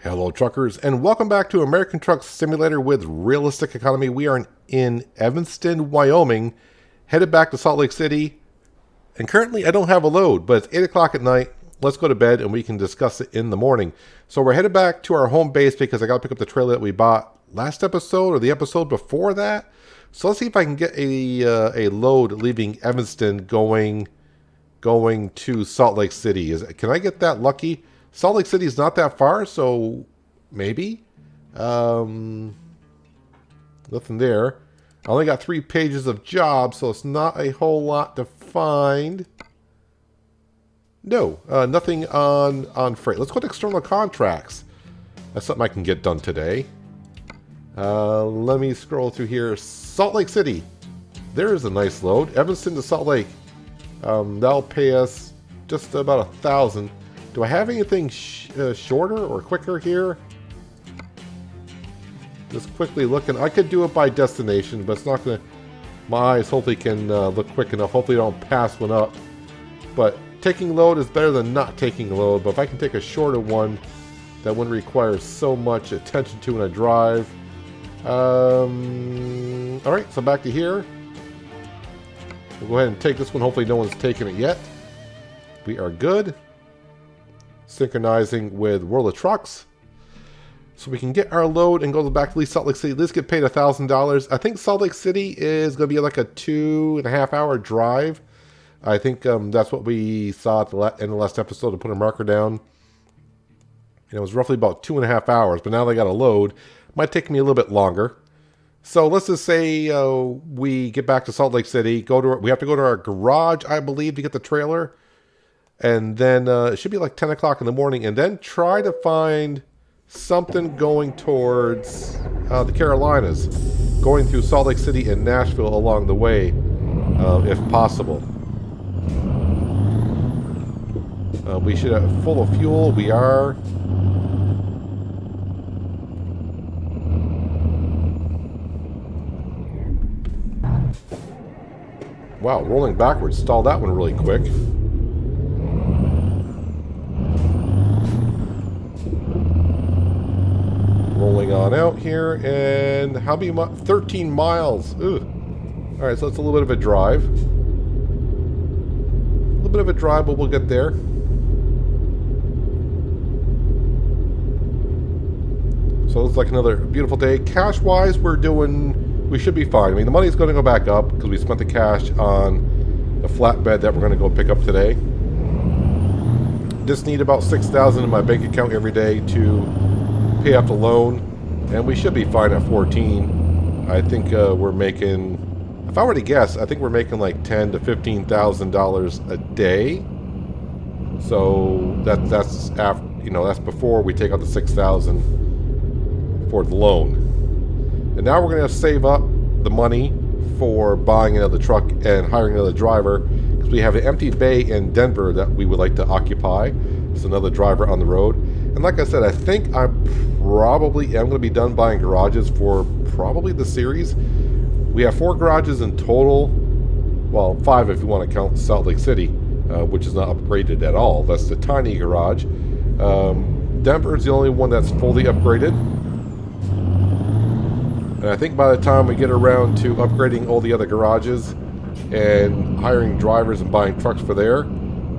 Hello, truckers, and welcome back to American Truck Simulator with Realistic Economy. We are in Evanston, Wyoming, headed back to Salt Lake City. And currently, I don't have a load, but it's 8 o'clock at night. Let's go to bed, and we can discuss it in the morning. So we're headed back to our home base because I got to pick up the trailer that we bought last episode or the episode before that. So let's see if I can get a load leaving Evanston going to Salt Lake City. Can I get that lucky? Salt Lake City is not that far, so maybe. Nothing there. I only got 3 pages of jobs, so it's not a whole lot to find. No, nothing on freight. Let's go to external contracts. That's something I can get done today. Let me scroll through here. Salt Lake City. There's a nice load. Evanston to Salt Lake. That'll pay us just about 1,000. Do I have anything shorter or quicker here? Just quickly looking. I could do it by destination, but it's not going to... My eyes hopefully can look quick enough. Hopefully I don't pass one up. But taking load is better than not taking load. But if I can take a shorter one, that wouldn't require so much attention to when I drive. Alright, so back to here. We'll go ahead and take this one. Hopefully no one's taken it yet. We are good. Synchronizing with World of Trucks. So we can get our load and go back to Salt Lake City. Let's get paid $1,000. I think Salt Lake City is going to be like a 2.5 hour drive. I think that's what we saw at the end of the last episode to put a marker down. And it was roughly about 2.5 hours, but now they got a load. Might take me a little bit longer. So let's just say we get back to Salt Lake City. We have to go to our garage, I believe, to get the trailer. And then it should be like 10 o'clock in the morning. And then try to find something going towards the Carolinas. Going through Salt Lake City and Nashville along the way, if possible. We should have full of fuel. We are. Wow, rolling backwards. Stalled that one really quick. Rolling on out here, and how many 13 miles. Ugh. All right, so it's a little bit of a drive. A little bit of a drive, but we'll get there. So it's like another beautiful day. Cash-wise, we should be fine. I mean, the money's going to go back up because we spent the cash on the flatbed that we're going to go pick up today. Just need about $6,000 in my bank account every day to pay off the loan, and we should be fine at 14. I think we're making, if I were to guess, I think we're making like $10,000 to $15,000 a day. So that's after, that's before we take out the $6,000 for the loan. And now we're going to save up the money for buying another truck and hiring another driver, because we have an empty bay in Denver that we would like to occupy. It's another driver on the road. And like I said, I think I probably am going to be done buying garages for probably the series. We have 4 garages in total. Well, 5 if you want to count Salt Lake City, which is not upgraded at all. That's the tiny garage. Denver is the only one that's fully upgraded. And I think by the time we get around to upgrading all the other garages and hiring drivers and buying trucks for there,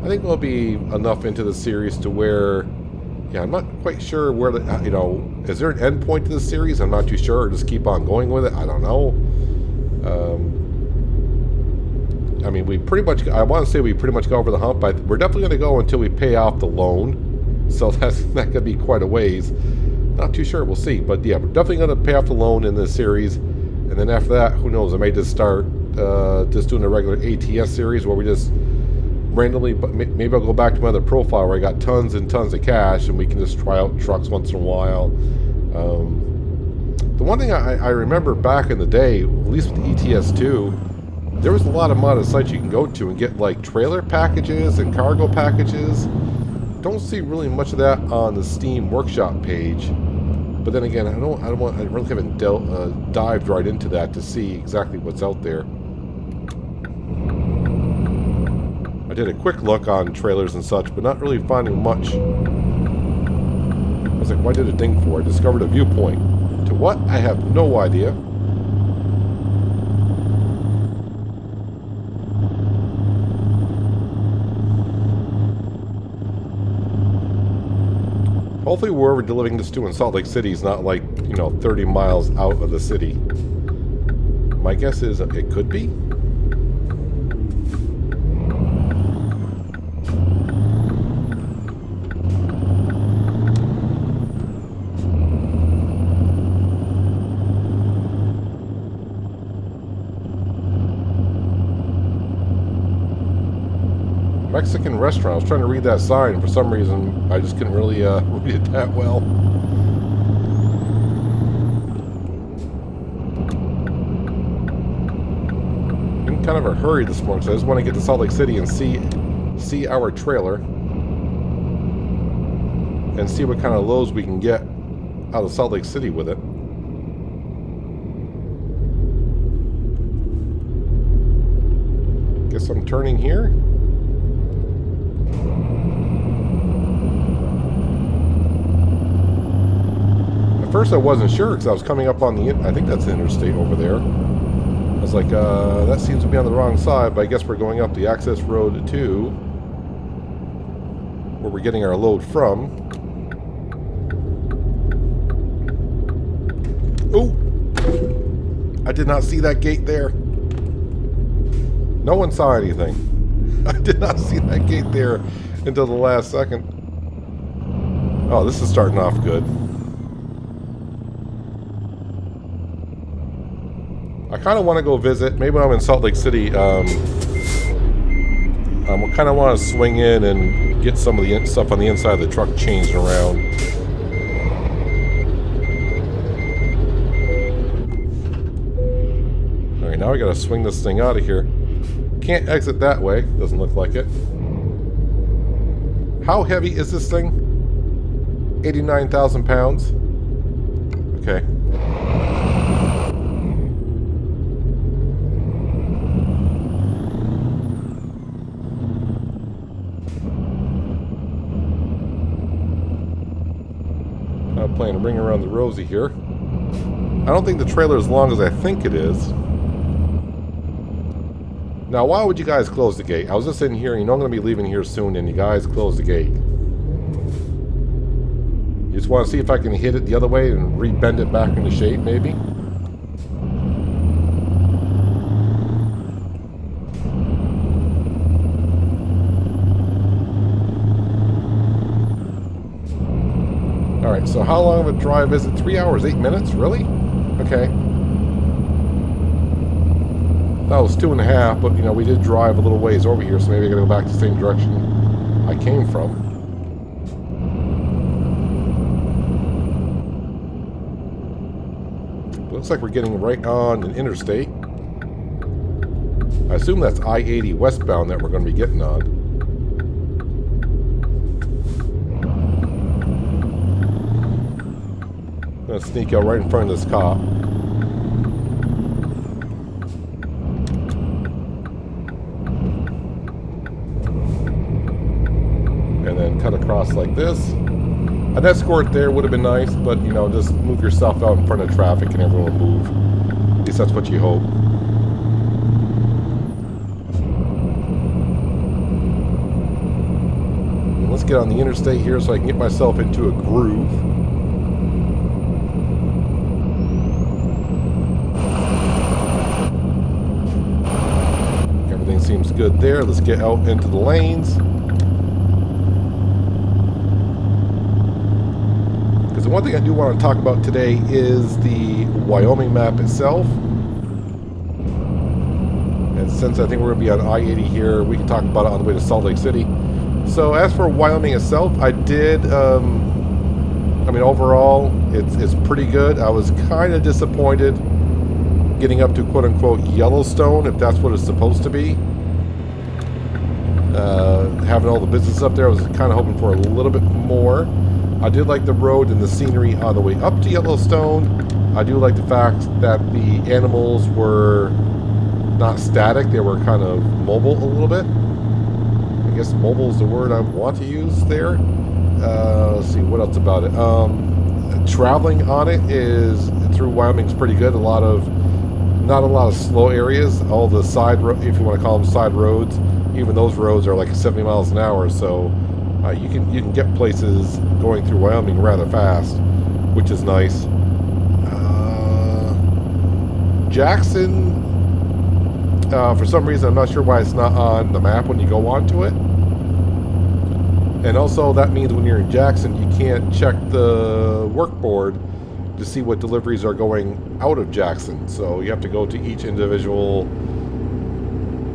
I think we'll be enough into the series to where... Yeah, I'm not quite sure where the, is there an end point to this series? I'm not too sure. Or just keep on going with it. I don't know. I mean, I want to say we pretty much got over the hump, but we're definitely going to go until we pay off the loan. So that could be quite a ways. Not too sure. We'll see. But yeah, we're definitely going to pay off the loan in this series. And then after that, who knows? I may just start just doing a regular ATS series where we just randomly, but maybe I'll go back to my other profile where I got tons and tons of cash and we can just try out trucks once in a while. The one thing I remember back in the day, at least with the ETS2, there was a lot of modded sites you can go to and get like trailer packages and cargo packages. Don't see really much of that on the Steam Workshop page. But then again, I really haven't dived right into that to see exactly what's out there. did a quick look on trailers and such, but not really finding much. It's like, why did it ding for? Discovered a viewpoint. To what? I have no idea. Hopefully wherever we're delivering this to in Salt Lake City is not like, 30 miles out of the city. My guess is it could be. Mexican restaurant. I was trying to read that sign, and for some reason I just couldn't really read it that well. In kind of a hurry this morning, so I just want to get to Salt Lake City and see our trailer and see what kind of loads we can get out of Salt Lake City with it. Guess I'm turning here. At first I wasn't sure because I was coming up on the, I think that's the interstate over there. I was like, that seems to be on the wrong side, but I guess we're going up the access road to where we're getting our load from. Oh! I did not see that gate there. No one saw anything. I did not see that gate there until the last second. Oh, this is starting off good. I kind of want to go visit. Maybe when I'm in Salt Lake City, I kind of want to swing in and get some of the stuff on the inside of the truck changed around. Alright, now we got to swing this thing out of here. Can't exit that way. Doesn't look like it. How heavy is this thing? 89,000 pounds. Okay. I'm playing a ring around the rosy here. I don't think the trailer is as long as I think it is. Now, why would you guys close the gate? I was just sitting here, I'm going to be leaving here soon, and you guys close the gate. You just want to see if I can hit it the other way and rebend it back into shape, maybe? Alright, so how long of a drive is it? 3 hours, 8 minutes? Really? Okay. That was 2.5, but we did drive a little ways over here, so maybe I gotta go back to the same direction I came from. Looks like we're getting right on an interstate. I assume that's I-80 westbound that we're going to be getting on. I'm going to sneak out right in front of this cop. And then cut across like this. An escort there would have been nice, but just move yourself out in front of traffic and everyone will move. At least that's what you hope. And let's get on the interstate here so I can get myself into a groove. Everything seems good there. Let's get out into the lanes. Because the one thing I do want to talk about today is the Wyoming map itself. And since I think we're going to be on I-80 here, we can talk about it on the way to Salt Lake City. So as for Wyoming itself, I did, overall, it's pretty good. I was kind of disappointed getting up to quote-unquote Yellowstone, if that's what it's supposed to be. Having all the business up there, I was kind of hoping for a little bit more. I did like the road and the scenery on the way up to Yellowstone. I do like the fact that the animals were not static. They were kind of mobile a little bit. I guess mobile is the word I want to use there. Let's see, what else about it? Traveling on it is through Wyoming's pretty good. Not a lot of slow areas. All the side, if you want to call them side roads, even those roads are like 70 miles an hour. So you can get places going through Wyoming rather fast, which is nice. Jackson, for some reason, I'm not sure why it's not on the map when you go onto it. And also, that means when you're in Jackson, you can't check the work board to see what deliveries are going out of Jackson. So you have to go to each individual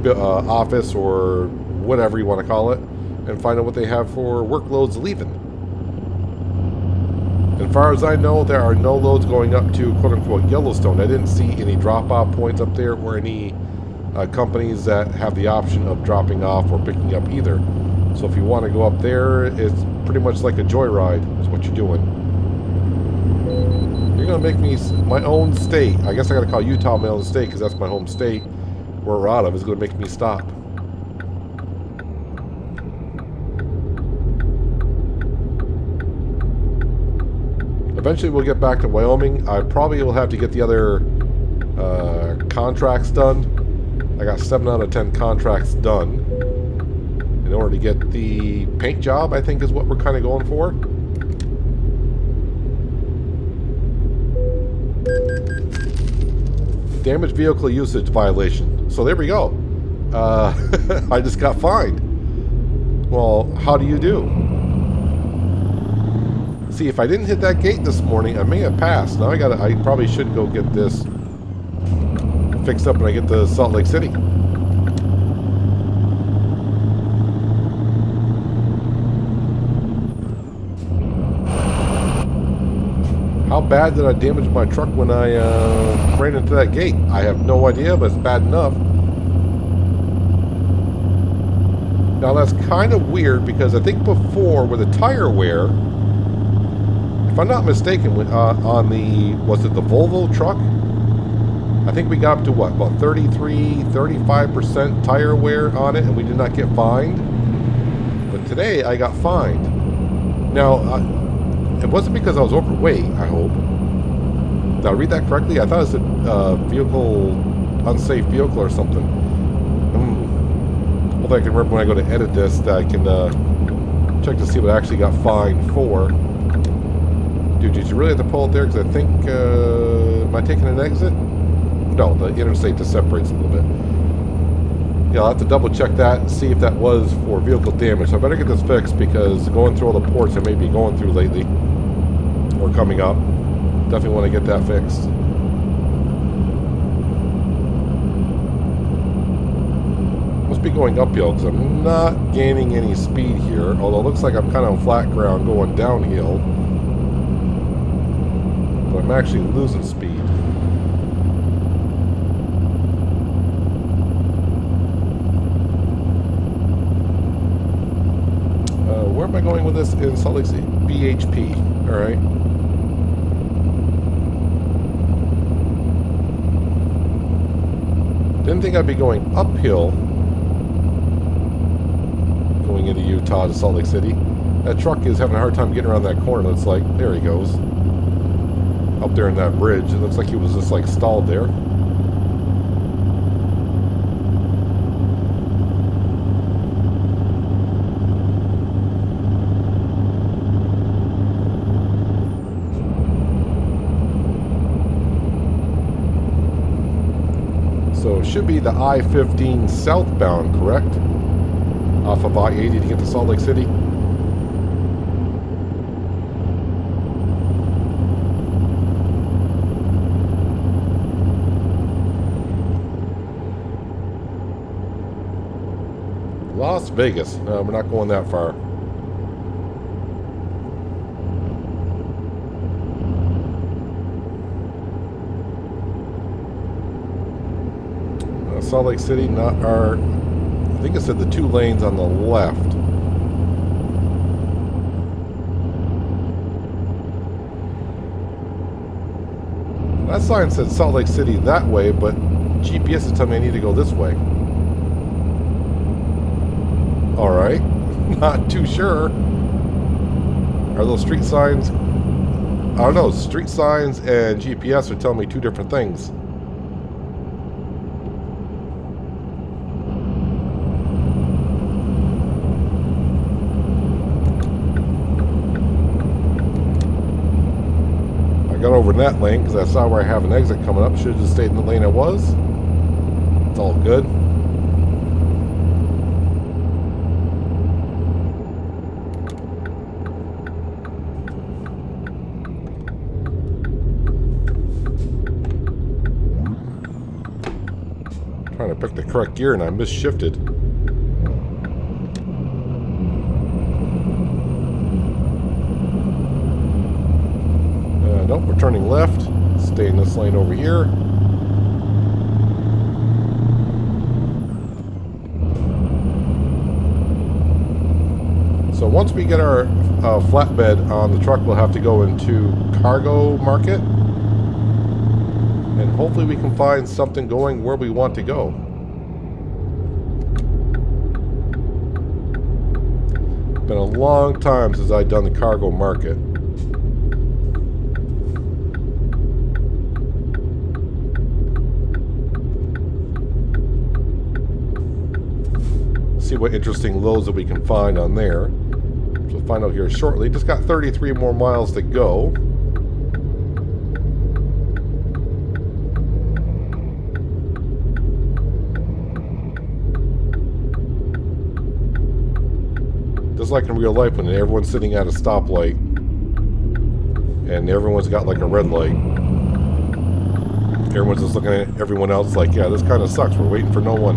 office or whatever you want to call it and find out what they have for workloads leaving. As far as I know, there are no loads going up to quote-unquote Yellowstone. I didn't see any drop-off points up there or any companies that have the option of dropping off or picking up either. So if you want to go up there, it's pretty much like a joyride is what you're doing. You're going to make me my own state. I guess I got to call Utah my own state because that's my home state where we're out of. Is going to make me stop. Eventually we'll get back to Wyoming. I probably will have to get the other contracts done. I got 7 out of 10 contracts done in order to get the paint job, I think is what we're kind of going for. Damaged vehicle usage violation. So there we go. I just got fined. Well, how do you do? See, if I didn't hit that gate this morning, I may have passed. Now I probably should go get this fixed up when I get to Salt Lake City. How bad did I damage my truck when I ran into that gate? I have no idea, but it's bad enough. Now that's kind of weird because I think before with the tire wear, if I'm not mistaken, on the, was it the Volvo truck? I think we got up to what, about 35% tire wear on it, and we did not get fined. But today I got fined. Now, it wasn't because I was overweight, I hope. Did I read that correctly? I thought it said unsafe vehicle or something. Hopefully I can remember when I go to edit this that I can check to see what I actually got fined for. Dude, did you really have to pull it there? Because I think, am I taking an exit? No, the interstate just separates a little bit. Yeah, I'll have to double check that and see if that was for vehicle damage. So I better get this fixed because going through all the ports I may be going through lately or coming up, definitely want to get that fixed. Must be going uphill because I'm not gaining any speed here, although it looks like I'm kind of on flat ground going downhill. But I'm actually losing speed. Where am I going with this in Salt Lake City? BHP. Alright. Didn't think I'd be going uphill going into Utah to Salt Lake City. That truck is having a hard time getting around that corner. It's like, there he goes. Up there in that bridge. It looks like he was just like stalled there. So it should be the I-15 southbound, correct? Off of I-80 to get to Salt Lake City. Las Vegas. No, we're not going that far. Salt Lake City, not our, I think it said the 2 lanes on the left. That sign said Salt Lake City that way, but GPS is telling me I need to go this way. Alright, not too sure. Are those street signs? I don't know. Street signs and GPS are telling me two different things. I got over in that lane because I saw where I have an exit coming up. Should have just stayed in the lane I was. It's all good. Trying to pick the correct gear and I misshifted. Nope, we're turning left. Stay in this lane over here. So once we get our flatbed on the truck, we'll have to go into cargo market. And hopefully we can find something going where we want to go. Been a long time since I've done the cargo market. See what interesting loads that we can find on there. So we'll find out here shortly. Just got 33 more miles to go. Just like in real life when everyone's sitting at a stoplight and everyone's got like a red light. Everyone's just looking at everyone else like, yeah, this kind of sucks. We're waiting for no one.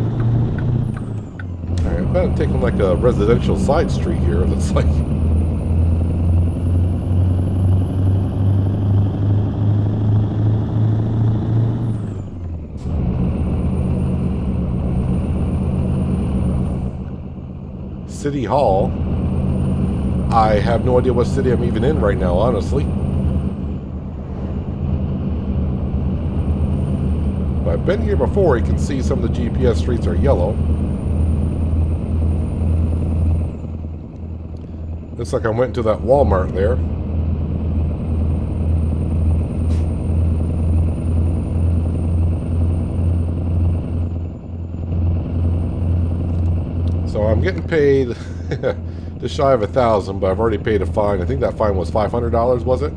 Alright, I'm kind of taking like a residential side street here. That's like... City Hall. I have no idea what city I'm even in right now, honestly. But I've been here before. You can see some of the GPS streets are yellow. Looks like I went to that Walmart there. So I'm getting paid just shy of $1,000, but I've already paid a fine. I think that fine was $500, was it?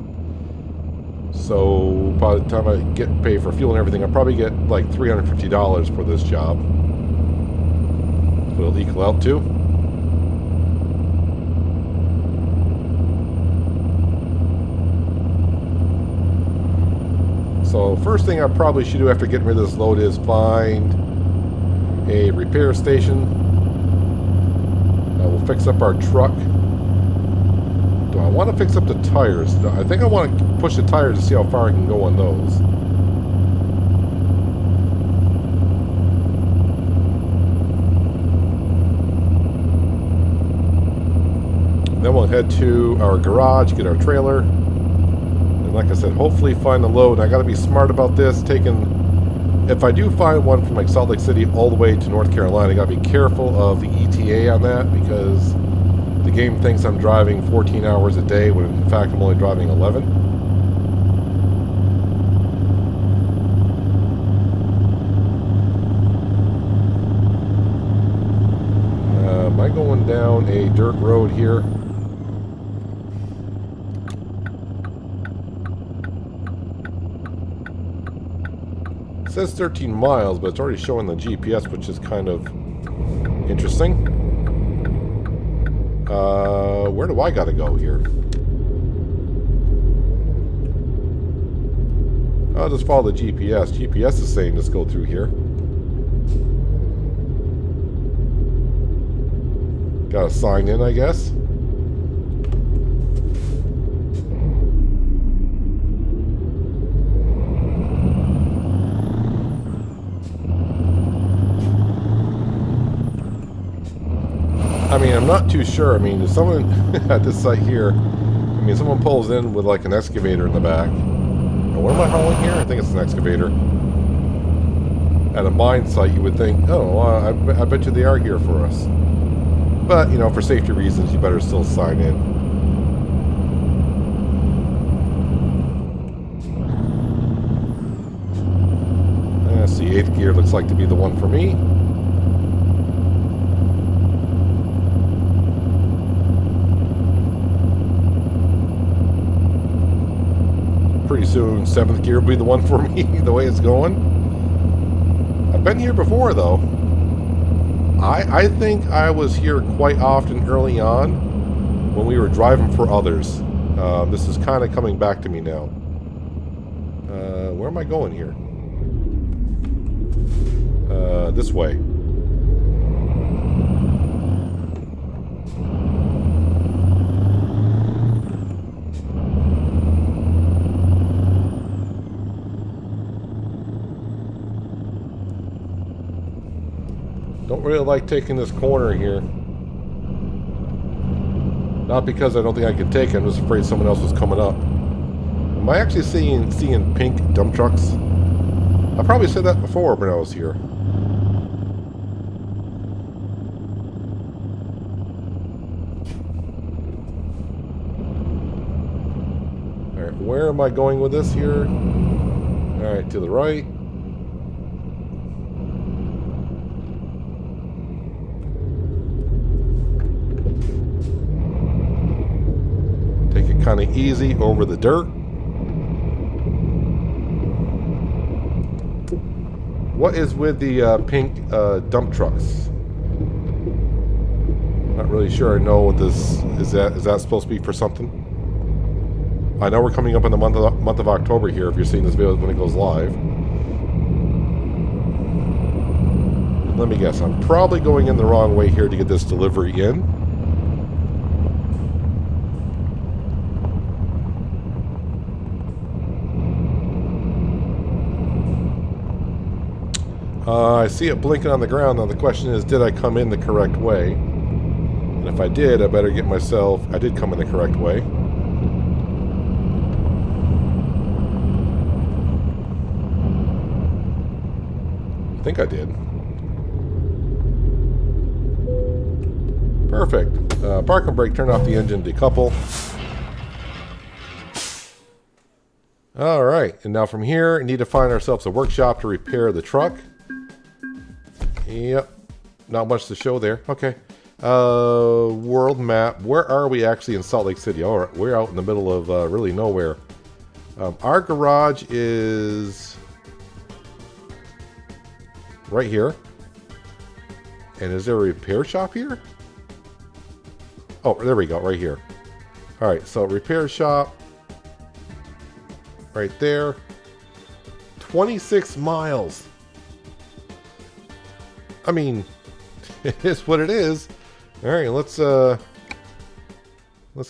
So by the time I get paid for fuel and everything, I'll probably get like $350 for this job. So it'll equal out to. So first thing I probably should do after getting rid of this load is find a repair station. We'll fix up our truck. Do I want to fix up the tires? I think I want to push the tires to see how far I can go on those. Then we'll head to our garage, get our trailer. And like I said, hopefully find the load. I got to be smart about this. If I do find one from like Salt Lake City all the way to North Carolina, I got to be careful of the ETA on that because the game thinks I'm driving 14 hours a day when in fact I'm only driving 11. Am I going down a dirt road here? It says 13 miles, but it's already showing the GPS, which is kind of interesting. Where do I gotta go here? I'll just follow the GPS. GPS is saying just go through here. Gotta sign in, I guess. I mean, I'm not too sure. I mean, if someone at this site here, I mean, someone pulls in with like an excavator in the back. And what am I hauling here? I think it's an excavator. At a mine site, you would think, oh, I bet you they are here for us. But, you know, for safety reasons, you better still sign in. 8th gear looks like to be the one for me. Pretty soon 7th gear will be the one for me, the way it's going. I've been here before though. I think I was here quite often early on when we were driving for others. This is kind of coming back to me now. Where am I going here? This way. Don't really like taking this corner here. Not because I don't think I can take it, I'm just afraid someone else was coming up. Am I actually seeing pink dump trucks? I probably said that before when I was here. Alright, where am I going with this here? Alright, to the right. Kind of easy over the dirt. What is with the pink dump trucks? Not really sure I know what this is. Is that supposed to be for something? I know we're coming up in the month of October here if you're seeing this video when it goes live. Let me guess, I'm probably going in the wrong way here to get this delivery in. I see it blinking on the ground. Now the question is, did I come in the correct way? And if I did, I better get myself... I did come in the correct way. I think I did. Perfect. Park and brake, turn off the engine, decouple. Alright, and now from here, we need to find ourselves a workshop to repair the truck. Yep, not much to show there. Okay. World map. Where are we actually in Salt Lake City? Alright, we're out in the middle of really nowhere. Our garage is right here. And is there a repair shop here? Oh, there we go, right here. Alright, so repair shop. Right there. 26 miles. I mean, it is what it is. Alright, let's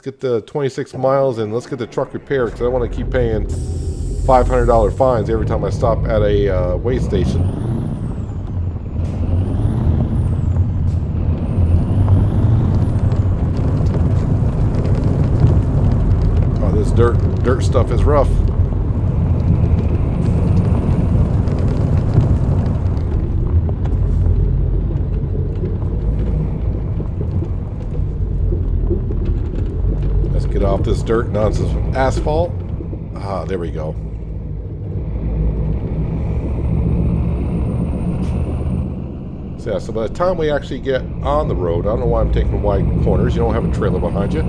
get the 26 miles and let's get the truck repaired because I don't want to keep paying $500 fines every time I stop at a weigh station. Oh, this dirt stuff is rough. Get off this dirt nonsense from asphalt. Ah, there we go. So yeah, so by the time we actually get on the road, I don't know why I'm taking wide corners. You don't have a trailer behind you.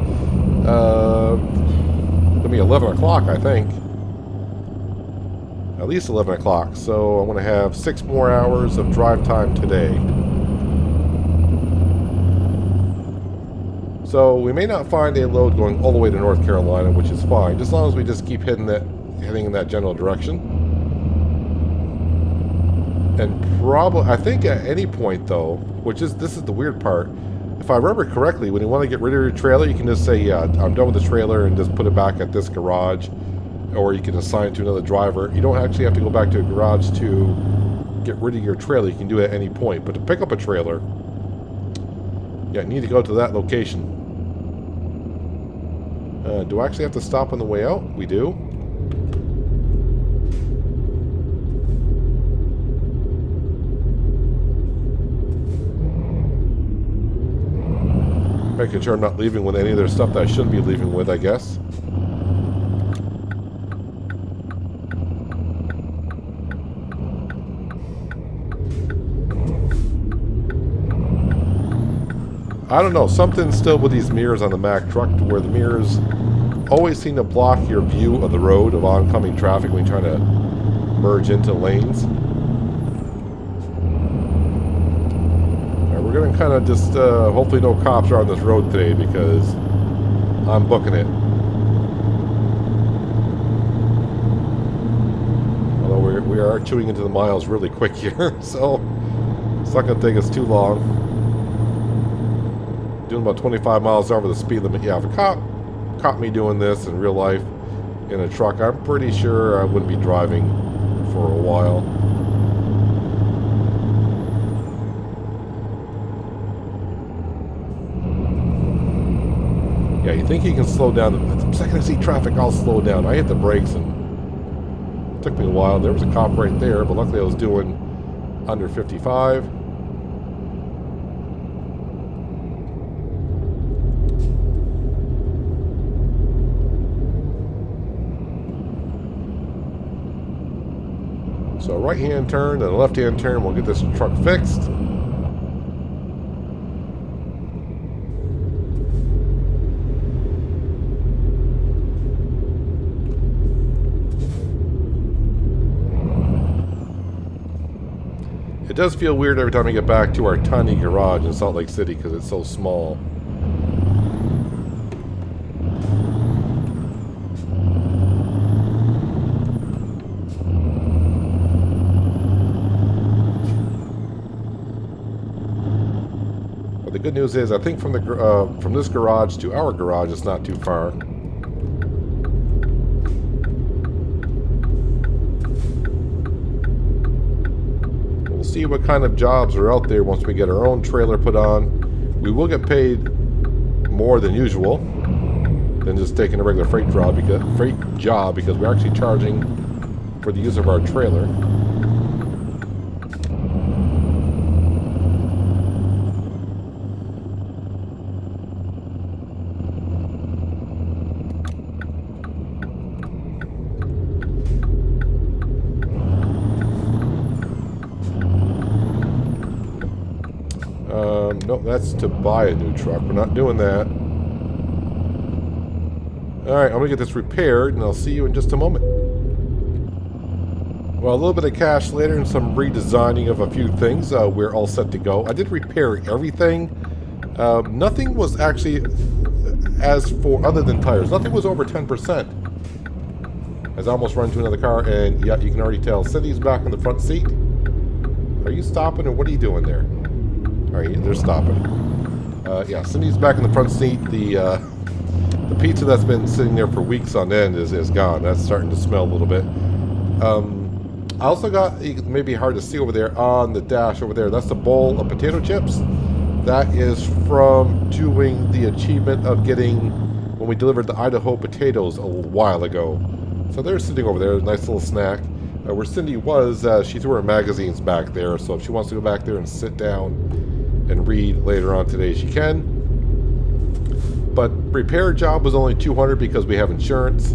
It'll be 11 o'clock, I think. At least 11 o'clock. So I'm going to have 6 more hours of drive time today. So we may not find a load going all the way to North Carolina, which is fine, just as long as we just keep heading in that general direction. And probably, I think at any point though, this is the weird part. If I remember correctly, when you want to get rid of your trailer, you can just say, yeah, I'm done with the trailer and just put it back at this garage, or you can assign it to another driver. You don't actually have to go back to a garage to get rid of your trailer. You can do it at any point. But to pick up a trailer, yeah, you need to go to that location. Do I actually have to stop on the way out? We do. Making sure I'm not leaving with any of their stuff that I shouldn't be leaving with, I guess. I don't know, something still with these mirrors on the Mack truck to where the mirrors always seem to block your view of the road of oncoming traffic when you're trying to merge into lanes. Alright, we're going to kind of just, hopefully no cops are on this road today because I'm booking it. Although we are chewing into the miles really quick here, so it's not going to take us too long. Doing about 25 miles over the speed limit. Yeah, if a cop caught me doing this in real life in a truck, I'm pretty sure I wouldn't be driving for a while. Yeah, you think you can slow down. The second I see traffic, I'll slow down. I hit the brakes and it took me a while. There was a cop right there, but luckily I was doing under 55. So a right-hand turn and a left-hand turn, we'll get this truck fixed. It does feel weird every time we get back to our tiny garage in Salt Lake City because it's so small. The good news is, I think from this garage to our garage, it's not too far. We'll see what kind of jobs are out there once we get our own trailer put on. We will get paid more than usual than just taking a regular freight job because we're actually charging for the use of our trailer. No, that's to buy a new truck. We're not doing that. Alright, I'm going to get this repaired, and I'll see you in just a moment. Well, a little bit of cash later and some redesigning of a few things. We're all set to go. I did repair everything. Nothing was actually, other than tires, nothing was over 10%. As I almost run into another car, and yeah, you can already tell Cindy's back in the front seat. Are you stopping, or what are you doing there? Alright, they're stopping. Yeah, Cindy's back in the front seat. The pizza that's been sitting there for weeks on end is gone. That's starting to smell a little bit. I also got, it may be hard to see over there on the dash over there, that's the bowl of potato chips. That is from doing the achievement of getting, when we delivered the Idaho potatoes a while ago. So they're sitting over there, a nice little snack. Where Cindy was, she threw her magazines back there, so if she wants to go back there and sit down and read later on today, she can. But repair job was only $200 because we have insurance.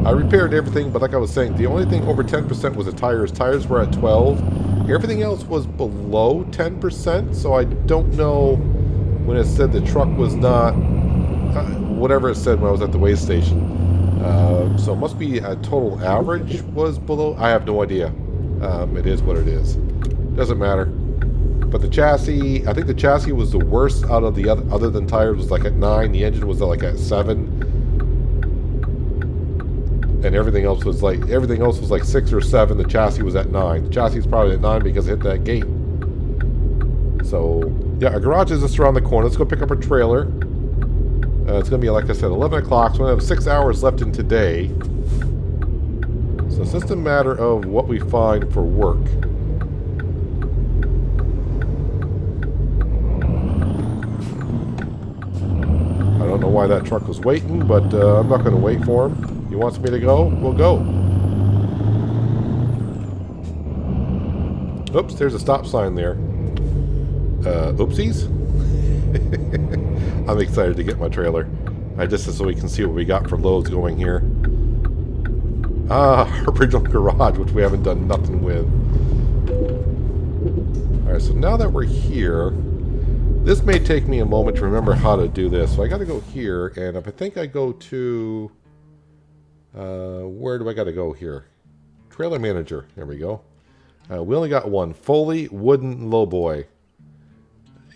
I repaired everything, but like I was saying, the only thing over 10% was the tires. Tires were at 12. Everything else was below 10%, so I don't know when it said the truck was not, whatever it said when I was at the weigh station. So it must be a total average was below. I have no idea. It is what it is. Doesn't matter. But the chassis, I think the chassis was the worst out of the other than tires was like at 9. The engine was like at 7. And everything else was like 6 or 7. The chassis was at 9. The chassis is probably at 9 because it hit that gate. So yeah, our garage is just around the corner. Let's go pick up our trailer. It's going to be, like I said, 11 o'clock, so we have 6 hours left in today. So it's just a matter of what we find for work. I don't know why that truck was waiting, but I'm not going to wait for him. He wants me to go, we'll go. Oops, there's a stop sign there. Oopsies. I'm excited to get my trailer. Just so we can see what we got for loads going here. Original garage, which we haven't done nothing with. Alright, so now that we're here, This may take me a moment to remember how to do this. So I got to go here, and if I think I go to... where do I got to go here? Trailer manager. There we go. We only got one. Foley wooden lowboy.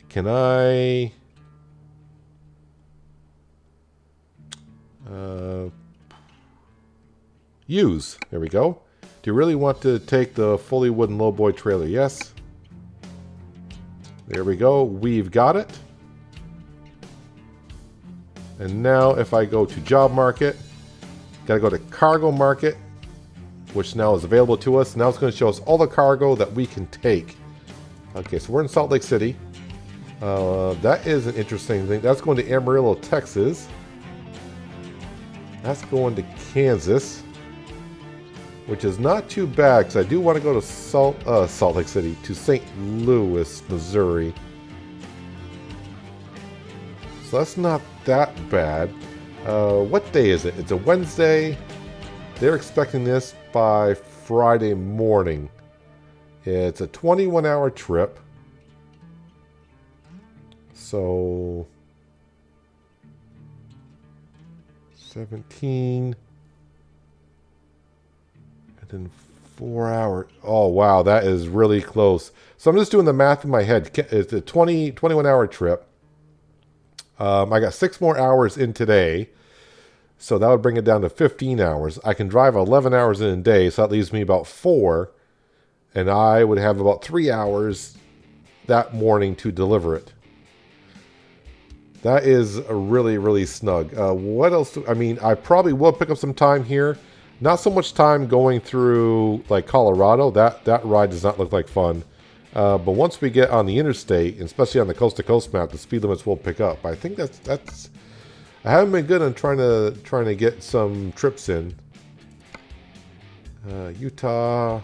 Can I... use. There we go. Do you really want to take the Foley wooden lowboy trailer? Yes. There we go. We've got it. And now if I go to job market, got to go to cargo market, which now is available to us. Now it's going to show us all the cargo that we can take. Okay, so we're in Salt Lake City. That is an interesting thing. That's going to Amarillo, Texas. That's going to Kansas, which is not too bad because I do want to go to Salt Lake City, to St. Louis, Missouri. So that's not that bad. What day is it? It's a Wednesday. They're expecting this by Friday morning. It's a 21-hour trip. So 17 and then 4 hours. Oh wow, that is really close. So I'm just doing the math in my head. It's a 21-hour trip. I got 6 more hours in today, so that would bring it down to 15 hours. I can drive 11 hours in a day, so that leaves me about 4, and I would have about 3 hours that morning to deliver it. That is a really, really snug. What else? I mean, I probably will pick up some time here. Not so much time going through like Colorado. That ride does not look like fun. But once we get on the interstate, and especially on the coast-to-coast map, the speed limits will pick up. I think that's. I haven't been good on trying to get some trips in. Utah.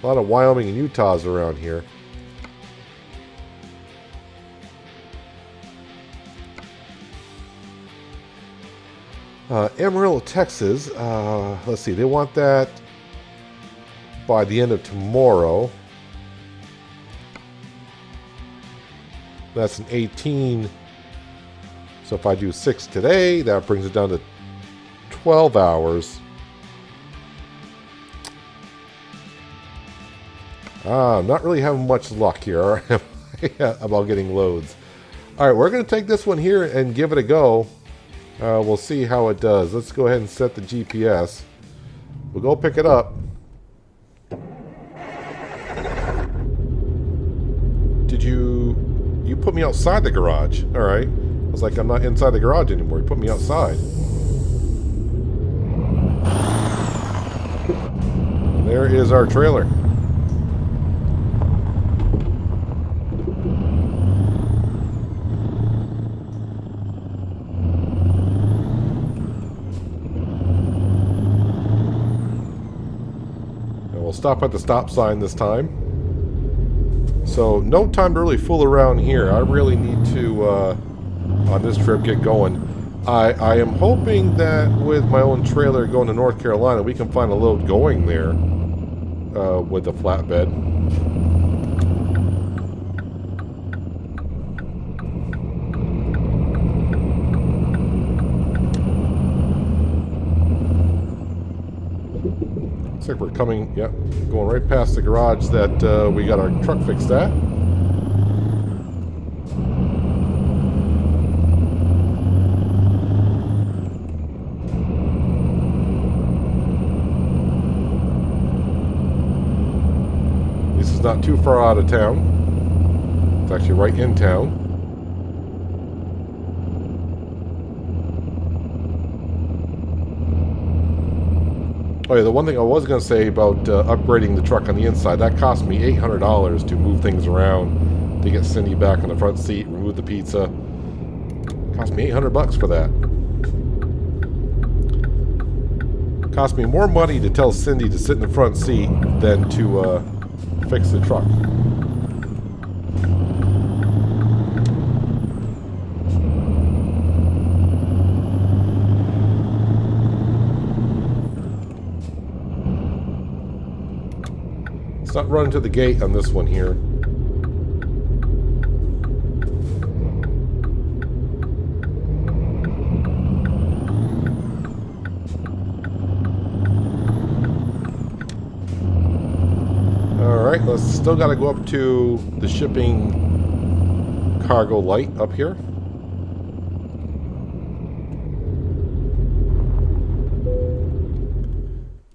A lot of Wyoming and Utahs around here. Amarillo, Texas. Let's see. They want that by the end of tomorrow. That's an 18. So if I do 6 today, that brings it down to 12 hours. I'm not really having much luck here about getting loads. All right, we're going to take this one here and give it a go. We'll see how it does. Let's go ahead and set the GPS. We'll go pick it up. Did you put me outside the garage? All right. I was like, I'm not inside the garage anymore. You put me outside. And there is our trailer. We'll stop at the stop sign this time. So no time to really fool around here. I really need to, on this trip, get going. I am hoping that with my own trailer going to North Carolina, we can find a load going there with a flatbed. Looks like we're coming, yep, going right past the garage that we got our truck fixed at. This is not too far out of town. It's actually right in town. Oh yeah, the one thing I was going to say about upgrading the truck on the inside, that cost me $800 to move things around, to get Cindy back on the front seat, remove the pizza. Cost me $800 for that. Cost me more money to tell Cindy to sit in the front seat than to fix the truck. Let's not run into the gate on this one here. Alright, let's still got to go up to the shipping cargo light up here.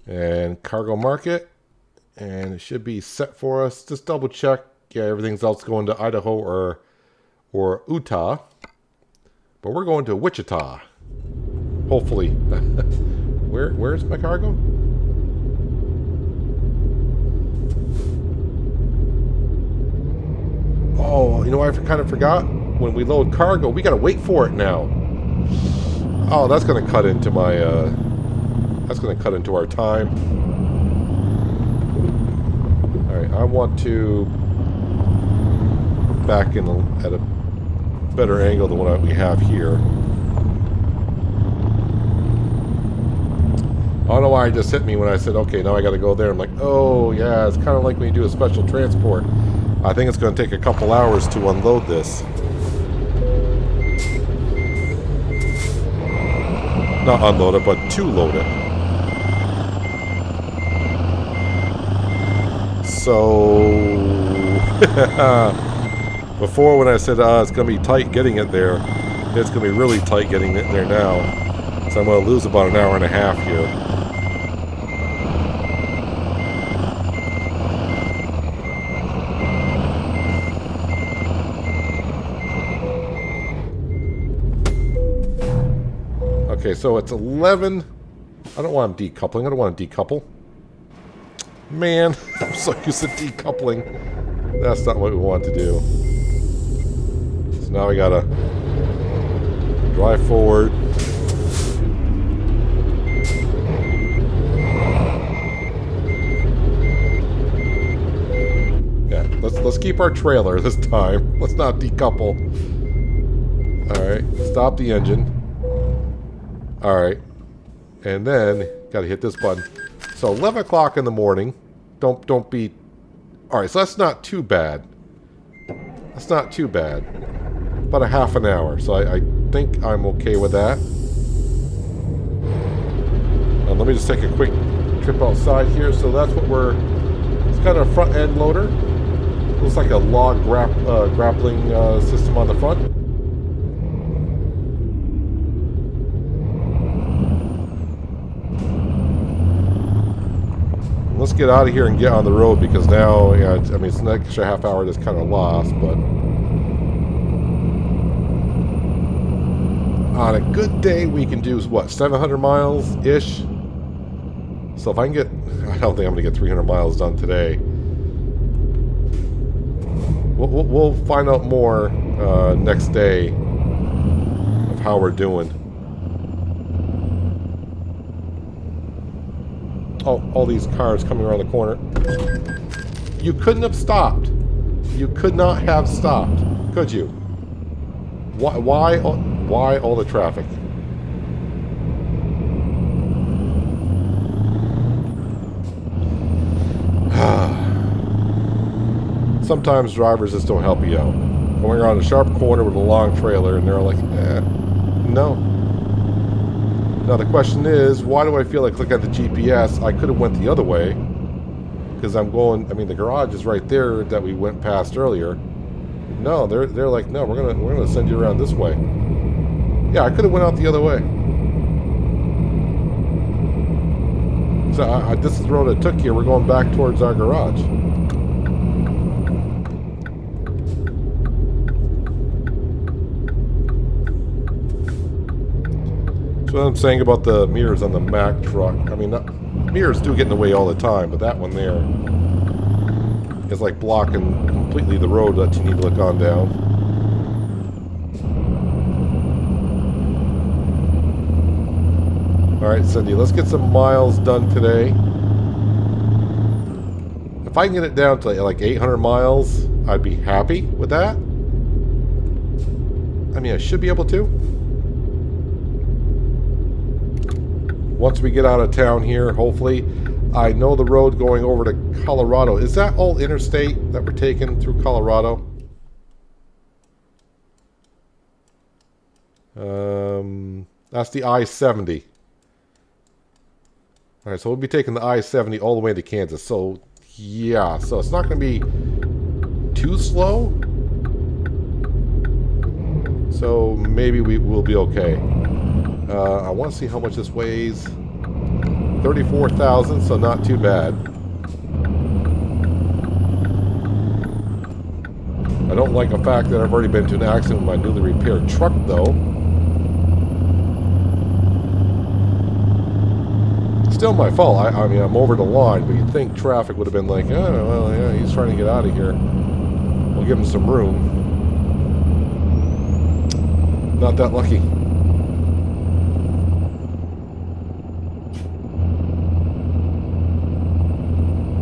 And cargo market. And it should be set for us. Just double check. Yeah, everything's else going to Idaho or Utah. But we're going to Wichita. Hopefully. Where's my cargo? Oh, you know, I kind of forgot. When we load cargo, we gotta wait for it now. Oh, that's gonna cut into my. That's gonna cut into our time. All right, I want to back in at a better angle than what we have here. I don't know why it just hit me when I said, okay, now I got to go there. I'm like, oh, yeah, it's kind of like when you do a special transport. I think it's going to take a couple hours to unload this. Not unload it, but to load it. So, before when I said it's going to be tight getting it there, it's going to be really tight getting it there now. So I'm going to lose about an hour and a half here. Okay, so it's 11. I don't want them decoupling. I don't want to decouple. Man, I'm so used to decoupling. That's not what we want to do. So now we gotta drive forward. Yeah, let's keep our trailer this time. Let's not decouple. Alright, stop the engine. Alright. And then gotta hit this button. So 11 o'clock in the morning. Don't be... Alright, so that's not too bad. That's not too bad. About a half an hour. So I think I'm okay with that. Let me just take a quick trip outside here. So that's what we're... It's kind of a front end loader. Looks like a log grappling system on the front. Let's get out of here and get on the road because now, yeah, I mean, it's an extra half hour that's kind of lost, but on a good day, we can do, what, 700 miles-ish? So if I can get, I don't think I'm going to get 300 miles done today. We'll find out more next day of how we're doing. Oh, all these cars coming around the corner. You couldn't have stopped. You could not have stopped, could you? Why all the traffic? Sometimes drivers just don't help you out. Going around a sharp corner with a long trailer and they're like, no. Now the question is, why do I feel like look at the GPS? I could have went the other way. Because I'm going, I mean the garage is right there that we went past earlier. No, they're like, no, we're gonna send you around this way. Yeah, I could have went out the other way. So this is the road I took here. We're going back towards our garage. What I'm saying about the mirrors on the Mack truck. I mean, mirrors do get in the way all the time, but that one there is like blocking completely the road that you need to look on down. Alright, Cindy, let's get some miles done today. If I can get it down to like 800 miles, I'd be happy with that. I mean, I should be able to. Once we get out of town here, hopefully. I know the road going over to Colorado. Is that all interstate that we're taking through Colorado? That's the I-70. All right, so we'll be taking the I-70 all the way to Kansas. So, yeah. So it's not going to be too slow. So maybe we will be okay. I want to see how much this weighs. 34,000, so not too bad. I don't like the fact that I've already been to an accident with my newly repaired truck, though. Still my fault. I mean, I'm over the line, but you'd think traffic would have been like, oh, well, yeah, he's trying to get out of here. We'll give him some room. Not that lucky.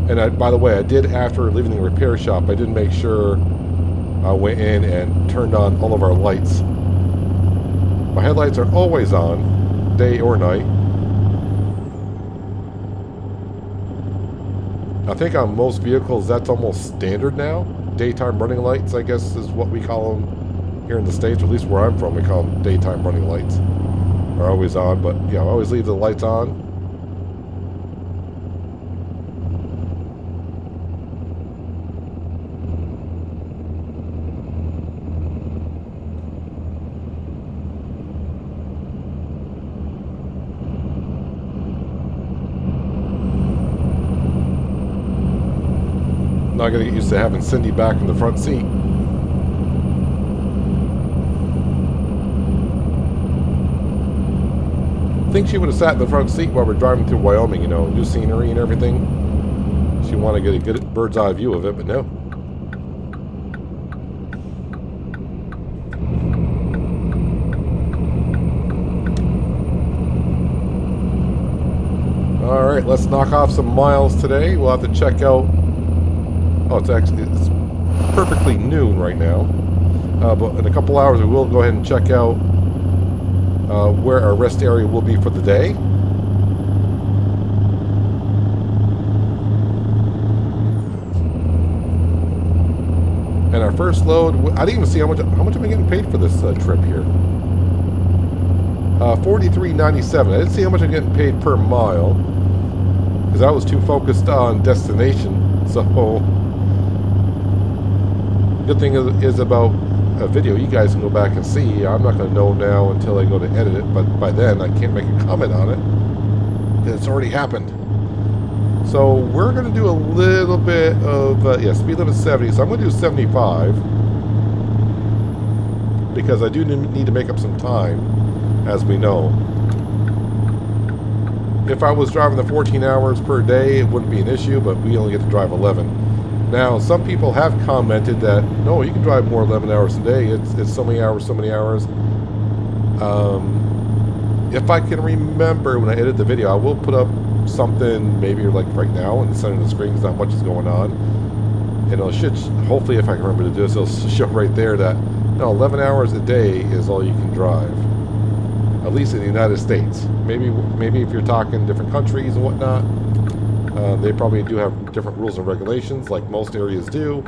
And by the way, I did, after leaving the repair shop, I did make sure I went in and turned on all of our lights. My headlights are always on, day or night. I think on most vehicles that's almost standard now. Daytime running lights, I guess, is what we call them here in the States, or at least where I'm from, we call them daytime running lights. Are always on, but yeah, I always leave the lights on. Not gonna get used to having Cindy back in the front seat. I think she would have sat in the front seat while we're driving through Wyoming, you know, new scenery and everything. She wanted to get a good bird's eye view of it, but no. Alright, let's knock off some miles today. We'll have to check out... Oh, it's perfectly noon right now. But in a couple hours we will go ahead and check out where our rest area will be for the day. And our first load, I didn't even see how much am I getting paid for this trip here. $43.97. I didn't see how much I'm getting paid per mile because I was too focused on destination. So good thing is about a video you guys can go back and see. I'm not going to know now until I go to edit it, but by then I can't make a comment on it. It's already happened. So we're going to do a little bit of, yeah, speed limit 70, so I'm going to do 75 because I do need to make up some time, as we know. If I was driving the 14 hours per day, it wouldn't be an issue, but we only get to drive 11. Now, some people have commented that, no, you can drive more 11 hours a day. It's so many hours, so many hours. If I can remember when I edit the video, I will put up something maybe like right now in the center of the screen because not much is going on. And it should, hopefully if I can remember to do this, it'll show right there that, no, 11 hours a day is all you can drive. At least in the United States. Maybe if you're talking different countries and whatnot, they probably do have different rules and regulations, like most areas do.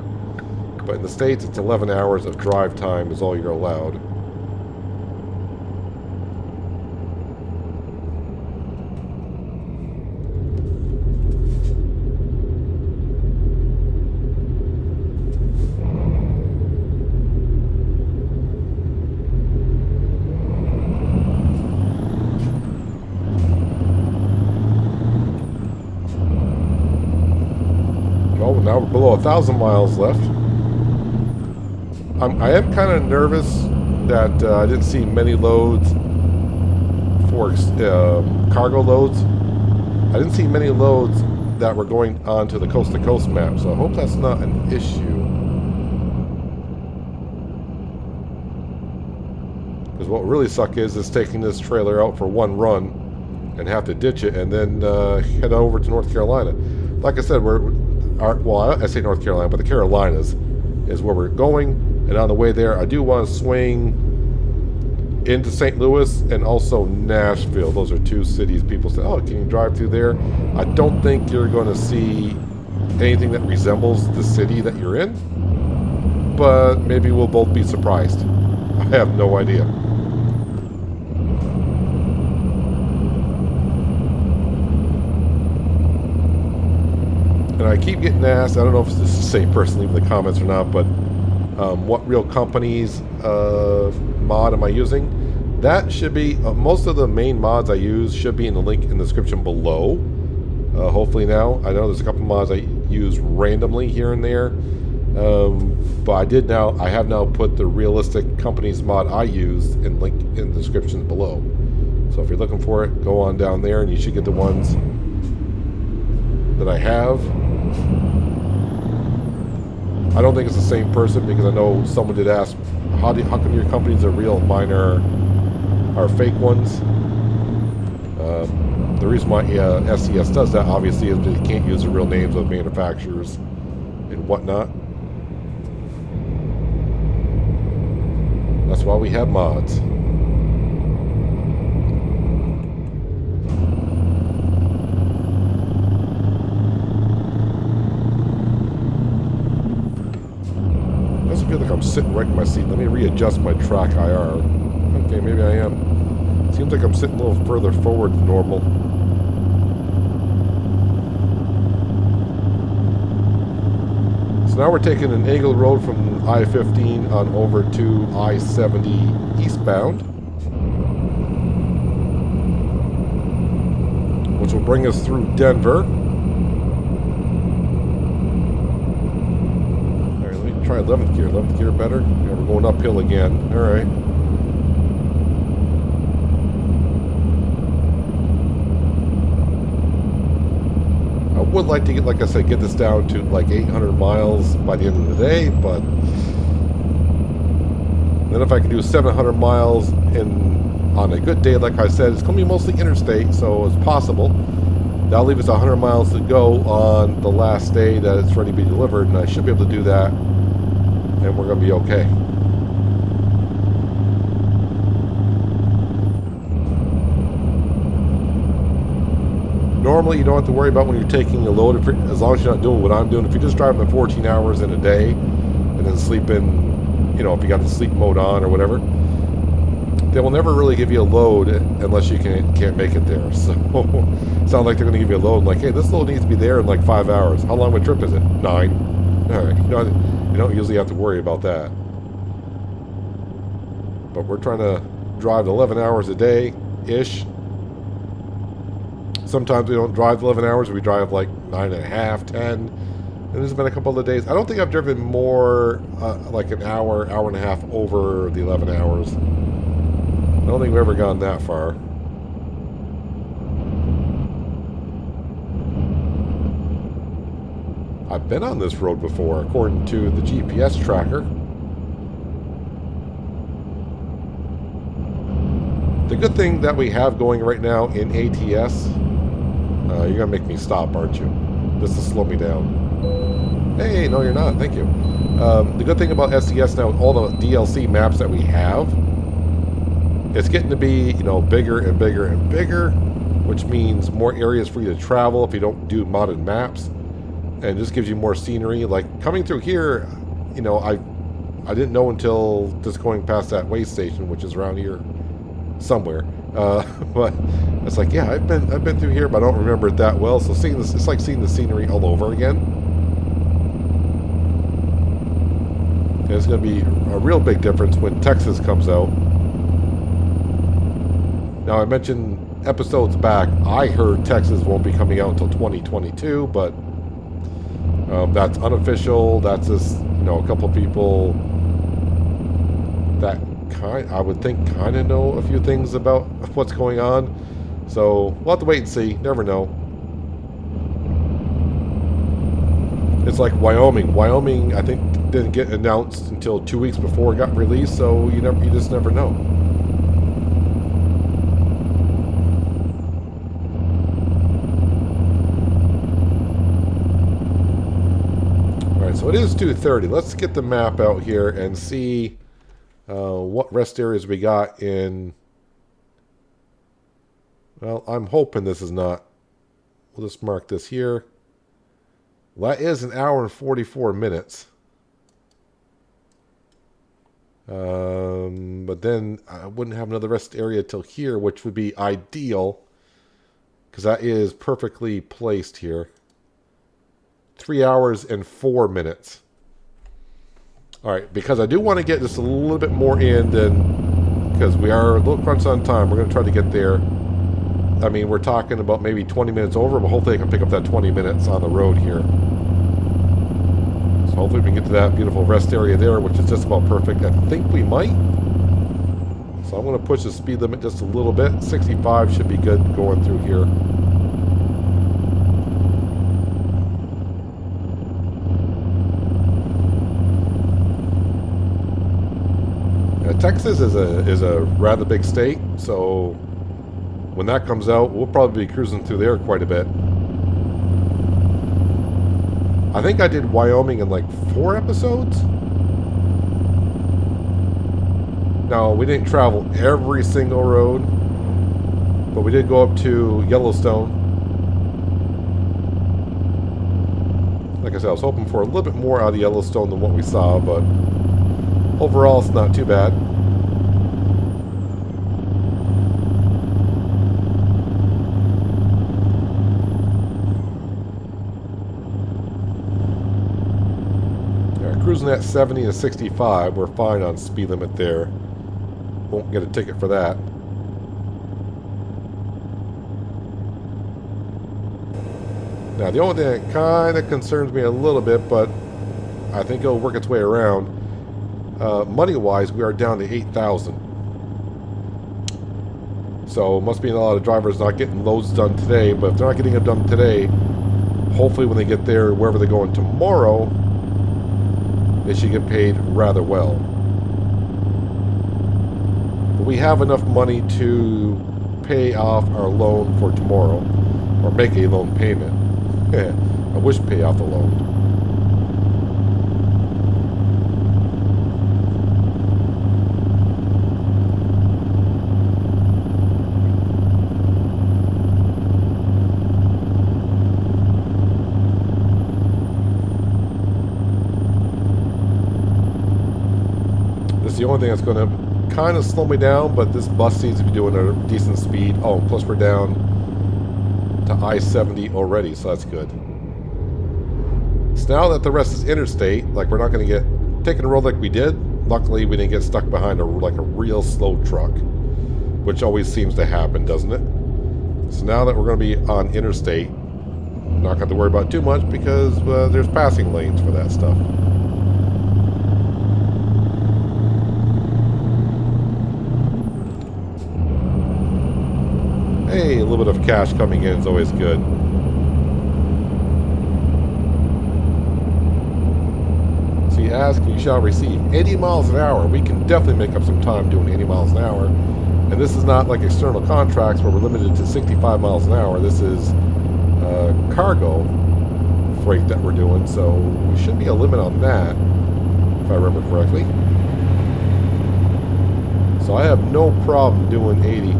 But in the States, it's 11 hours of drive time is all you're allowed. Now we're below 1,000 miles left. I am kind of nervous that I didn't see many loads for cargo loads. I didn't see many loads that were going onto the coast-to-coast map, so I hope that's not an issue. Because what really sucks is taking this trailer out for one run and have to ditch it and then head over to North Carolina. Like I said, well, I say North Carolina, but the Carolinas is where we're going. And on the way there, I do want to swing into St. Louis and also Nashville. Those are two cities people say, oh, can you drive through there? I don't think you're going to see anything that resembles the city that you're in, but maybe we'll both be surprised. I have no idea. And I keep getting asked, I don't know if it's the same person leaving the comments or not, but what real company's mod am I using? That should be, most of the main mods I use should be in the link in the description below. Hopefully now. I know there's a couple mods I use randomly here and there. But I have now put the realistic companies mod I use in link in the description below. So if you're looking for it, go on down there and you should get the ones that I have. I don't think it's the same person because I know someone did ask, how come your companies are real and mine are fake ones? The reason why SCS does that, obviously, is that you can't use the real names of manufacturers and whatnot. That's why we have mods. Doesn't feel like I'm sitting right in my seat. Let me readjust my track IR. Okay, maybe I am. Seems like I'm sitting a little further forward than normal. So now we're taking an angle road from I-15 on over to I-70 eastbound, which will bring us through Denver. All right, let me try 11th gear. 11th gear better? Yeah, we're going uphill again. All right. I would like to get, like I said, get this down to like 800 miles by the end of the day, but then if I can do 700 miles on a good day, like I said, it's going to be mostly interstate, so it's possible. That'll leave us 100 miles to go on the last day that it's ready to be delivered, and I should be able to do that, and we're going to be okay. Normally, you don't have to worry about when you're taking a load, as long as you're not doing what I'm doing. If you're just driving the 14 hours in a day and then sleeping, you know, if you got the sleep mode on or whatever, they will never really give you a load unless you can't make it there. So it's not like they're going to give you a load like, hey, this load needs to be there in like 5 hours. How long of a trip is it? 9. All right, you don't usually have to worry about that. But we're trying to drive 11 hours a day-ish. Sometimes we don't drive 11 hours. We drive like 9.5, 10. And there's been a couple of days. I don't think I've driven more like an hour, hour and a half over the 11 hours. I don't think we've ever gone that far. I've been on this road before, according to the GPS tracker. The good thing that we have going right now in ATS, you're going to make me stop, aren't you? Just to slow me down. Hey, no, you're not. Thank you. The good thing about SCS now, with all the DLC maps that we have, it's getting to be, you know, bigger and bigger and bigger, which means more areas for you to travel if you don't do modded maps, and just gives you more scenery. Like coming through here, you know, I didn't know until just going past that way station, which is around here somewhere. But it's like, yeah, I've been through here, but I don't remember it that well. So seeing this, it's like seeing the scenery all over again. And it's going to be a real big difference when Texas comes out. Now, I mentioned episodes back, I heard Texas won't be coming out until 2022, but that's unofficial. That's just, you know, a couple of people that I would think kind of know a few things about what's going on. So we'll have to wait and see. Never know. It's like Wyoming. Wyoming, I think, didn't get announced until 2 weeks before it got released. So you just never know. All right, so it is 2:30. Let's get the map out here and see What rest areas we got in... Well, I'm hoping this is not... We'll just mark this here. Well, that is an hour and 44 minutes. But then I wouldn't have another rest area till here, which would be ideal. Because that is perfectly placed here. 3 hours and 4 minutes. Alright, because I do want to get just a little bit more in than... Because we are a little crunched on time. We're going to try to get there. I mean, we're talking about maybe 20 minutes over, but hopefully I can pick up that 20 minutes on the road here. So hopefully we can get to that beautiful rest area there, which is just about perfect. I think we might. So I'm going to push the speed limit just a little bit. 65 should be good going through here. Texas is a rather big state, so when that comes out, we'll probably be cruising through there quite a bit. I think I did Wyoming in like 4 episodes. Now, we didn't travel every single road, but we did go up to Yellowstone. Like I said, I was hoping for a little bit more out of Yellowstone than what we saw, but overall, it's not too bad. Cruising at 70 and 65, we're fine on speed limit there. Won't get a ticket for that. Now, the only thing that kind of concerns me a little bit, but I think it'll work its way around. Money-wise, we are down to 8,000. So, must be a lot of drivers not getting loads done today, but if they're not getting them done today, hopefully when they get there, wherever they're going tomorrow, they should get paid rather well. But we have enough money to pay off our loan for tomorrow, or make a loan payment. I wish pay off the loan. The only thing that's going to kind of slow me down, but this bus seems to be doing a decent speed. Oh, plus we're down to I-70 already, so that's good. So now that the rest is interstate, like we're not going to get taken a road like we did. Luckily, we didn't get stuck behind a real slow truck, which always seems to happen, doesn't it? So now that we're going to be on interstate, I'm not going to worry about too much because there's passing lanes for that stuff. Hey, a little bit of cash coming in is always good. So you ask, you shall receive. 80 miles an hour. We can definitely make up some time doing 80 miles an hour. And this is not like external contracts where we're limited to 65 miles an hour. This is cargo freight that we're doing. So we should be a limit on that, if I remember correctly. So I have no problem doing 80.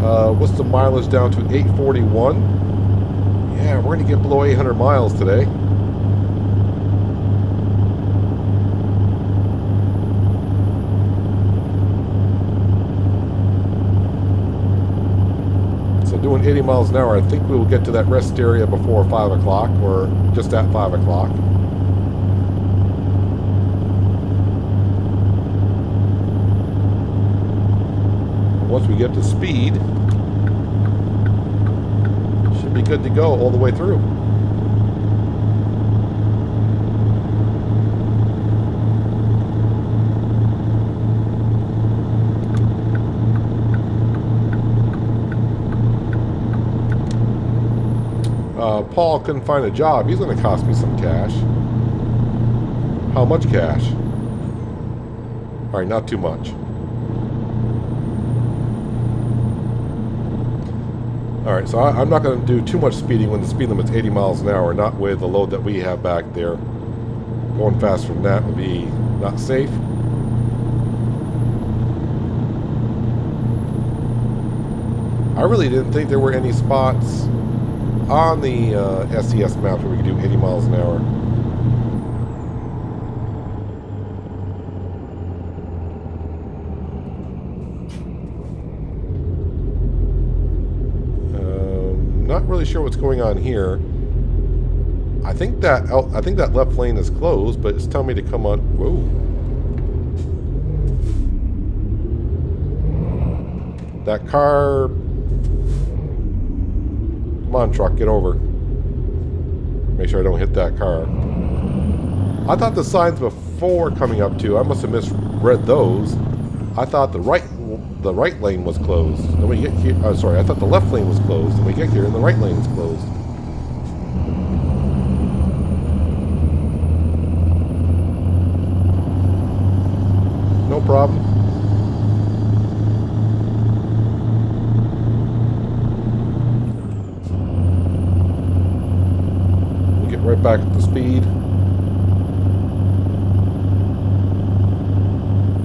What's the mileage down to? 841. Yeah, we're going to get below 800 miles today. So doing 80 miles an hour, I think we will get to that rest area before 5 o'clock or just at 5 o'clock. Once we get to speed, should be good to go all the way through. Paul couldn't find a job. He's going to cost me some cash. How much cash? All right, not too much. Alright, so I'm not going to do too much speeding when the speed limit's 80 miles an hour, not with the load that we have back there. Going faster than that would be not safe. I really didn't think there were any spots on the SES map where we could do 80 miles an hour. Not really sure what's going on here. I think that left lane is closed, but it's telling me to come on. Whoa. That car. Come on, truck, get over. Make sure I don't hit that car. I thought the signs before coming up to, I must have misread those. I thought the right lane was closed. Then we get here. Oh, sorry, I thought the left lane was closed. And we get here, and the right lane is closed. No problem. We'll get right back up to speed.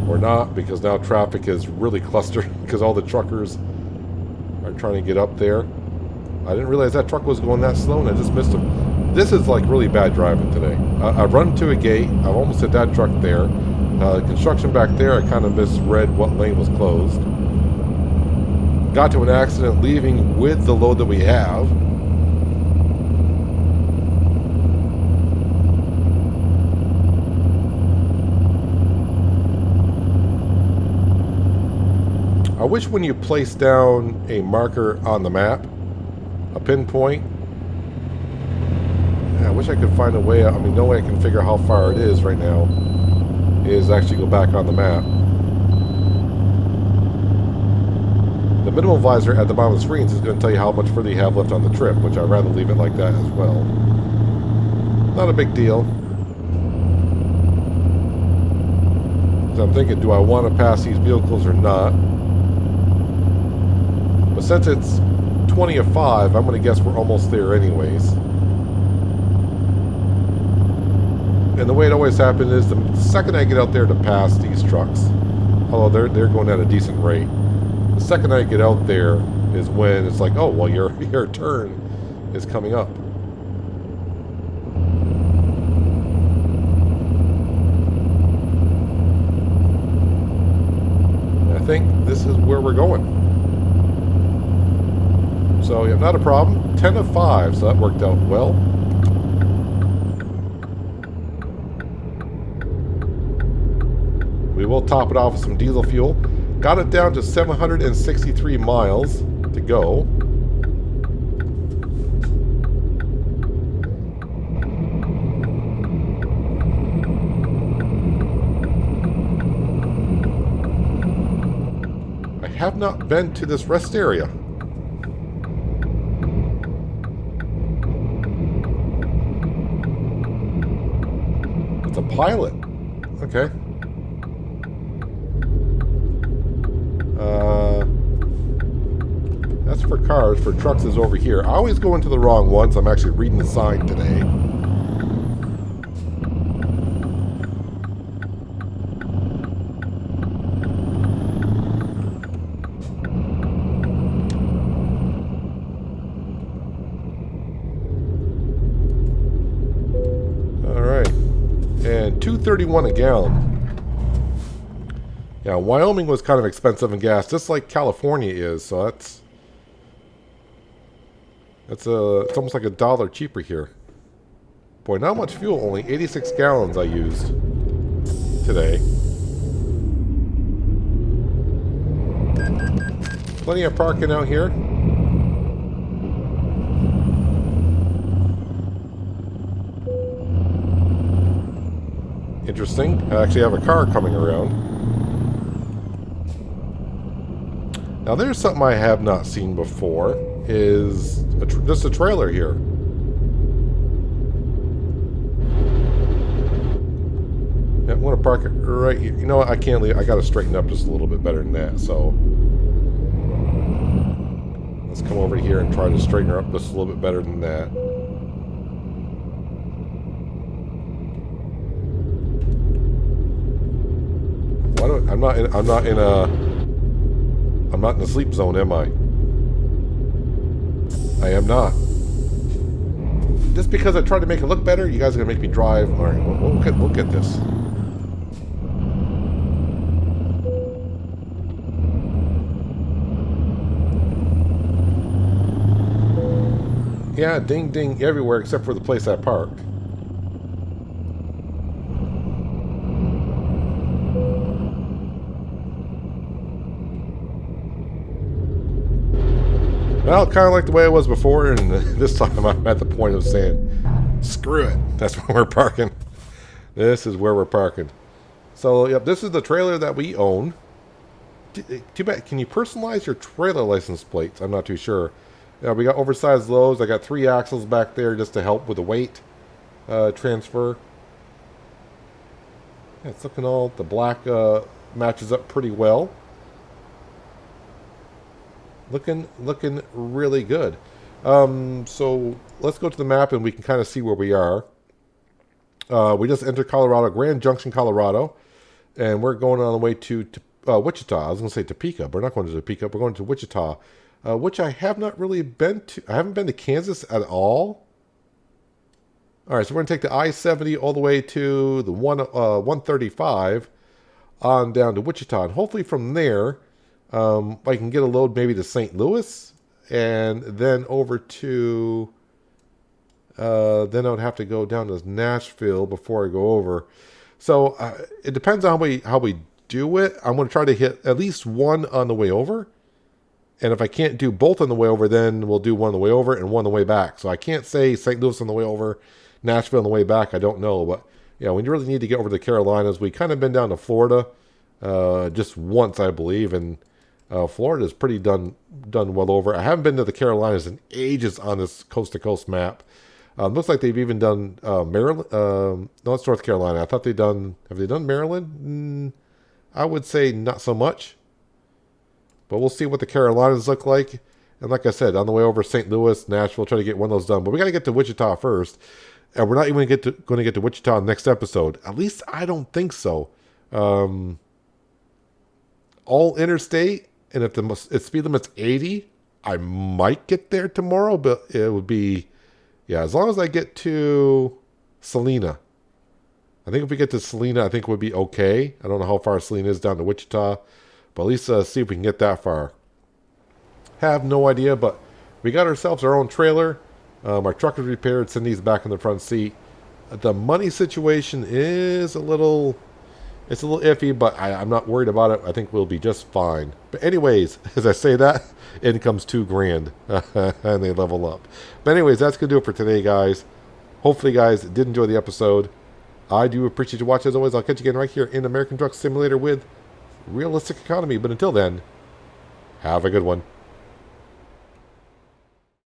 Or not, because now traffic is really clustered because all the truckers are trying to get up there. I didn't realize that truck was going that slow and I just missed him. This is like really bad driving today. I've run to a gate. I've almost hit that truck there. Construction back there, I kind of misread what lane was closed. Got to an accident leaving with the load that we have. I wish when you place down a marker on the map, a pinpoint, I wish I could find a way, I mean, no way I can figure out how far it is right now, is actually go back on the map. The minimum visor at the bottom of the screens is going to tell you how much further you have left on the trip, which I'd rather leave it like that as well. Not a big deal. So I'm thinking, do I want to pass these vehicles or not? But since it's 20 of 5, I'm going to guess we're almost there anyways. And the way it always happens is the second I get out there to pass these trucks, although they're going at a decent rate, the second I get out there is when it's like, oh, well, your turn is coming up. And I think this is where we're going. So, yeah, not a problem. 10 of 5, so that worked out well. We will top it off with some diesel fuel. Got it down to 763 miles to go. I have not been to this rest area. It's a pilot. Okay. That's for cars. For trucks is over here. I always go into the wrong ones. I'm actually reading the sign today. All right. And $2.31 a gallon. Yeah, Wyoming was kind of expensive in gas, just like California is. So it's almost like $1 cheaper here. Boy, not much fuel. Only 86 gallons I used today. Plenty of parking out here. Interesting. I actually have a car coming around. Now there's something I have not seen before, is just a trailer here. Yeah, I'm going to park it right here. You know what, I can't leave. I got to straighten up just a little bit better than that, so let's come over here and try to straighten her up just a little bit better than that. I'm not in the sleep zone, am I? I am not. Just because I tried to make it look better, you guys are going to make me drive. All right, we'll get this. Yeah, ding ding everywhere except for the place I parked. Well, kind of like the way it was before, and this time I'm at the point of saying, screw it. That's where we're parking. This is where we're parking. So, yep, this is the trailer that we own. Too bad. Can you personalize your trailer license plates? I'm not too sure. We got oversized loads. I got 3 axles back there just to help with the weight transfer. Yeah, it's looking all, the black matches up pretty well. Looking really good. So let's go to the map and we can kind of see where we are. We just entered Colorado, Grand Junction, Colorado, and we're going on the way to Wichita. I was going to say Topeka, but we're not going to Topeka. We're going to Wichita, which I have not really been to. I haven't been to Kansas at all. All right, so we're going to take the I-70 all the way to the 135 on down to Wichita, and hopefully from there, I can get a load maybe to St. Louis, and then over to, then I would have to go down to Nashville before I go over. So it depends on how we do it. I'm going to try to hit at least one on the way over. And if I can't do both on the way over, then we'll do one on the way over and one on the way back. So I can't say St. Louis on the way over, Nashville on the way back. I don't know. But yeah, we really need to get over to the Carolinas. We kind of been down to Florida just once, I believe. And Florida's pretty done well over. I haven't been to the Carolinas in ages on this coast-to-coast map. Looks like they've even done Maryland. No, it's North Carolina. I thought have they done Maryland? I would say not so much. But we'll see what the Carolinas look like. And like I said, on the way over St. Louis, Nashville, try to get one of those done. But we got to get to Wichita first. And we're not even going to get to Wichita next episode. At least I don't think so. All interstate, and if the speed limit's 80, I might get there tomorrow. But it would be, yeah, as long as I get to Salina. I think if we get to Salina, I think it would be okay. I don't know how far Salina is down to Wichita. But at least see if we can get that far. Have no idea, but we got ourselves our own trailer. Our truck is repaired. Cindy's back in the front seat. The money situation is a little iffy, but I'm not worried about it. I think we'll be just fine. But anyways, as I say that, income's $2,000, and they level up. But anyways, that's gonna do it for today, guys. Hopefully, you guys did enjoy the episode. I do appreciate you watching. As always, I'll catch you again right here in American Truck Simulator with Realistic Economy. But until then, have a good one.